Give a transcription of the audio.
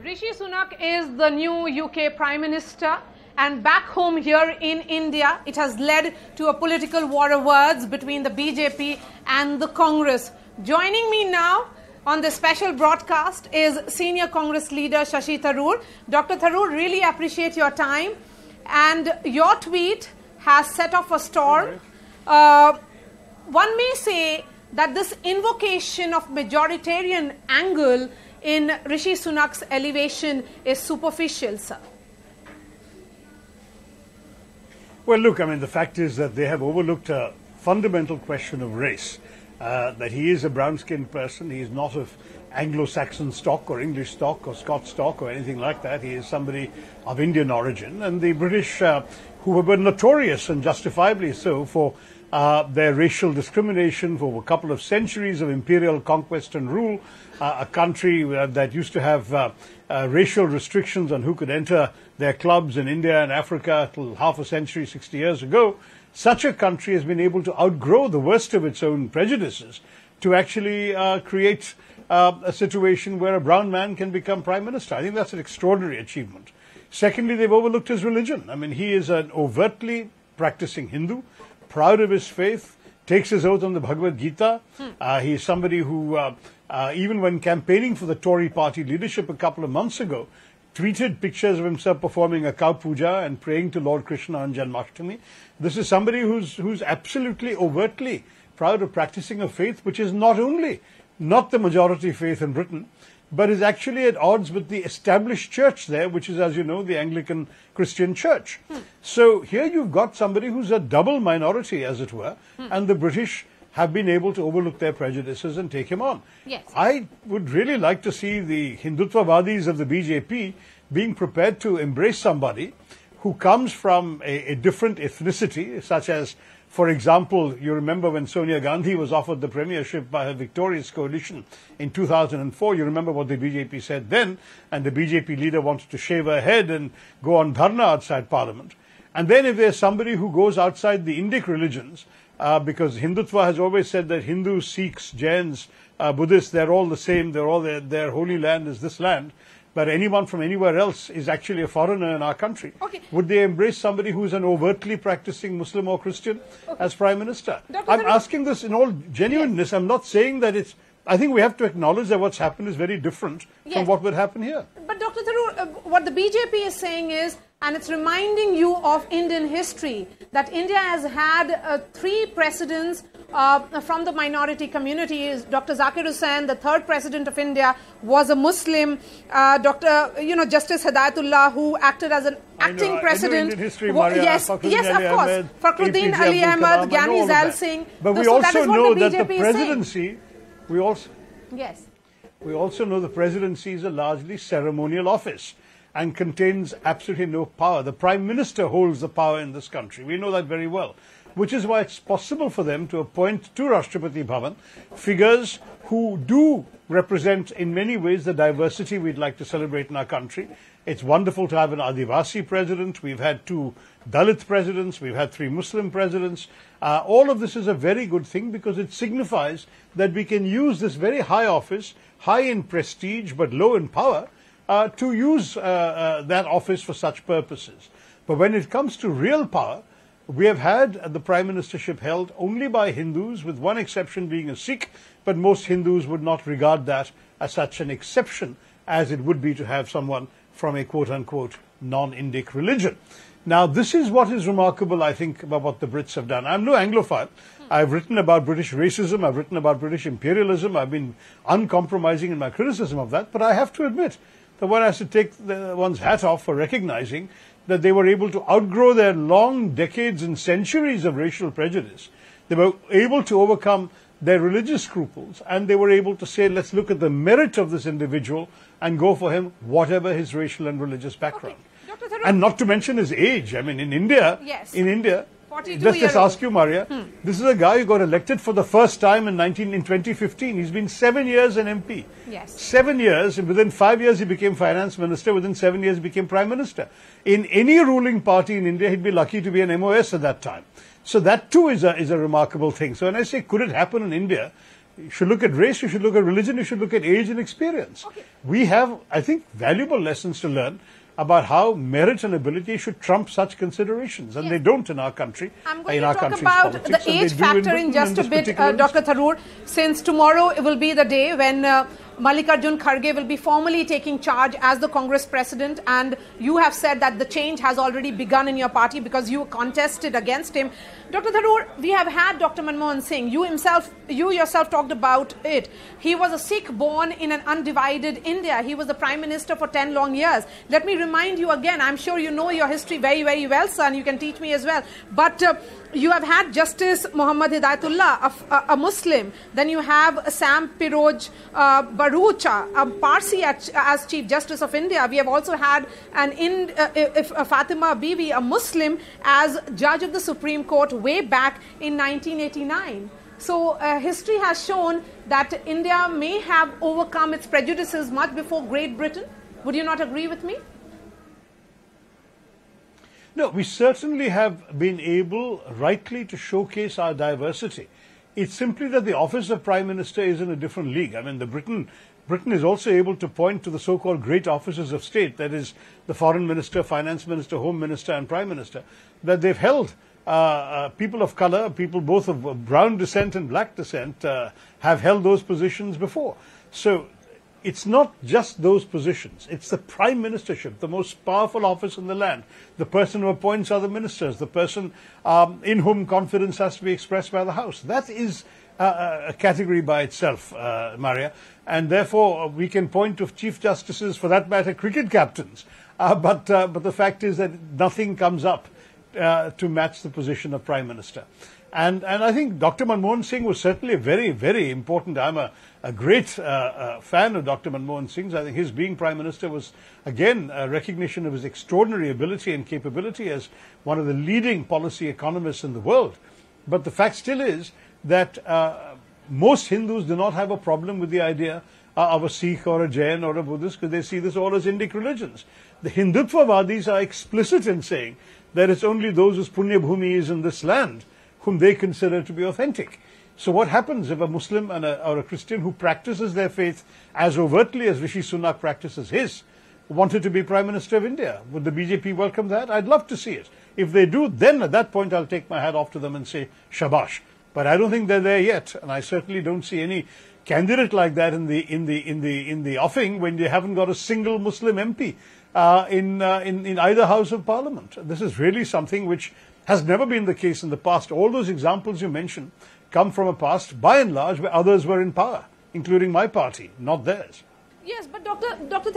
Rishi Sunak is the new UK Prime Minister, and back home here in India, it has led to a political war of words between the BJP and the Congress. Joining me now on this special broadcast is senior Congress leader Shashi Tharoor. Dr. Tharoor, really appreciate your time, and your tweet has set off a storm. One may say that this invocation of majoritarian angle in Rishi Sunak's elevation is superficial, sir. Well, look, I mean, the fact is that they have overlooked a fundamental question of race, that he is a brown-skinned person. He is not of Anglo-Saxon stock or English stock or Scots stock or anything like that. He is somebody of Indian origin. And the British, who were notorious and justifiably so for their racial discrimination for a couple of centuries of imperial conquest and rule, a country that used to have racial restrictions on who could enter their clubs in India and Africa till half a century, 60 years ago. Such a country has been able to outgrow the worst of its own prejudices to actually create a situation where a brown man can become prime minister. I think that's an extraordinary achievement. Secondly, they've overlooked his religion. I mean, he is an overtly practicing Hindu, proud of his faith, takes his oath on the Bhagavad Gita. He is somebody who, even when campaigning for the Tory party leadership a couple of months ago, tweeted pictures of himself performing a cow puja and praying to Lord Krishna on Janmashtami. This is somebody who's absolutely overtly proud of practicing a faith which is not only not the majority faith in Britain, but is actually at odds with the established church there, which is, as you know, the Anglican Christian church. So here you've got somebody who's a double minority, as it were, and the British have been able to overlook their prejudices and take him on. Yes. I would really like to see the Hindutvavadis of the BJP being prepared to embrace somebody who comes from a different ethnicity, such as, for example, you remember when Sonia Gandhi was offered the premiership by her victorious coalition in 2004, you remember what the BJP said then, and the BJP leader wanted to shave her head and go on dharna outside Parliament. And then if there's somebody who goes outside the Indic religions, because Hindutva has always said that Hindus, Sikhs, Jains, Buddhists, they're all the same, they're all their holy land is this land, but anyone from anywhere else is actually a foreigner in our country. Okay. Would they embrace somebody who's an overtly practicing Muslim or Christian as Prime Minister? Dr. I'm Tharoor, asking this in all genuineness. Yes. I'm not saying that it's... I think we have to acknowledge that what's happened is very different from what would happen here. But Dr. Tharoor, what the BJP is saying is, and it's reminding you of Indian history, that India has had 3 presidents from the minority community. Dr. Zakir Hussain, the 3rd president of India, was a Muslim. Justice Hidayatullah, who acted as an acting president. I know Indian history, Maria. Yes, of course. Fakhruddin Ali Ahmed, Gyani Zail Singh. But we also know that the presidency... We also know the presidency is a largely ceremonial office and contains absolutely no power. The Prime Minister holds the power in this country. We know that very well, which is why it's possible for them to appoint to Rashtrapati Bhavan figures who do represent in many ways the diversity we'd like to celebrate in our country. It's wonderful to have an Adivasi president. We've had 2 Dalit presidents. We've had 3 Muslim presidents. All of this is a very good thing because it signifies that we can use this very high office, high in prestige but low in power, to use that office for such purposes. But when it comes to real power, we have had the prime ministership held only by Hindus, with one exception being a Sikh, but most Hindus would not regard that as such an exception as it would be to have someone from a quote-unquote non-Indic religion. Now, this is what is remarkable, I think, about what the Brits have done. I'm no Anglophile. I've written about British racism. I've written about British imperialism. I've been uncompromising in my criticism of that. But I have to admit that one has to take one's hat off for recognizing that they were able to outgrow their long decades and centuries of racial prejudice. They were able to overcome their religious scruples, and they were able to say, let's look at the merit of this individual and go for him, whatever his racial and religious background. Okay. And not to mention his age. I mean, in India, let's just ask you, Maria, this is a guy who got elected for the first time in 2015. He's been 7 years an MP. Yes. 7 years, and within 5 years he became finance minister. Within 7 years he became prime minister. In any ruling party in India, he'd be lucky to be an MOS at that time. So that too is a remarkable thing. So when I say, could it happen in India? You should look at race, you should look at religion, you should look at age and experience. Okay. We have, I think, valuable lessons to learn about how merit and ability should trump such considerations, and yes, they don't in our country. I'm going to talk about the age factor in just a bit, Dr. Tharoor, since tomorrow it will be the day when Mallikarjun Kharge will be formally taking charge as the Congress president, and you have said that the change has already begun in your party because you contested against him. Dr. Tharoor, we have had Dr. Manmohan Singh. You yourself talked about it. He was a Sikh born in an undivided India. He was the Prime Minister for 10 long years. Let me remind you again, I'm sure you know your history very, very well, son. You can teach me as well. But you have had Justice Muhammad Hidayatullah, a Muslim. Then you have Sam Piroj Barucha, a Parsi as Chief Justice of India. We have also had Fatima Bibi, a Muslim, as Judge of the Supreme Court way back in 1989. So history has shown that India may have overcome its prejudices much before Great Britain. Would you not agree with me? No, we certainly have been able rightly to showcase our diversity. It's simply that the office of Prime Minister is in a different league. I mean, Britain is also able to point to the so-called great offices of state, that is the Foreign Minister, Finance Minister, Home Minister and Prime Minister, that they've held. People of color, people both of brown descent and black descent have held those positions before. So it's not just those positions. It's the prime ministership, the most powerful office in the land, the person who appoints other ministers, the person in whom confidence has to be expressed by the House. That is a category by itself, Maria. And therefore, we can point to chief justices, for that matter, cricket captains. But the fact is that nothing comes up to match the position of Prime Minister. And I think Dr. Manmohan Singh was certainly very, very important. I'm a great fan of Dr. Manmohan Singh's. I think his being Prime Minister was, again, a recognition of his extraordinary ability and capability as one of the leading policy economists in the world. But the fact still is that most Hindus do not have a problem with the idea of a Sikh or a Jain or a Buddhist, because they see this all as Indic religions. The Hindutvavadis are explicit in saying that it's only those whose Punya Bhumi is in this land whom they consider to be authentic. So what happens if a Muslim or a Christian who practices their faith as overtly as Rishi Sunak practices his wanted to be Prime Minister of India? Would the BJP welcome that? I'd love to see it. If they do, then at that point I'll take my hat off to them and say shabash. But I don't think they're there yet, and I certainly don't see any candidate like that in the offing when you haven't got a single Muslim MP in either House of Parliament. This is really something which has never been the case in the past. All those examples you mentioned come from a past, by and large, where others were in power, including my party, not theirs. Yes, but Dr.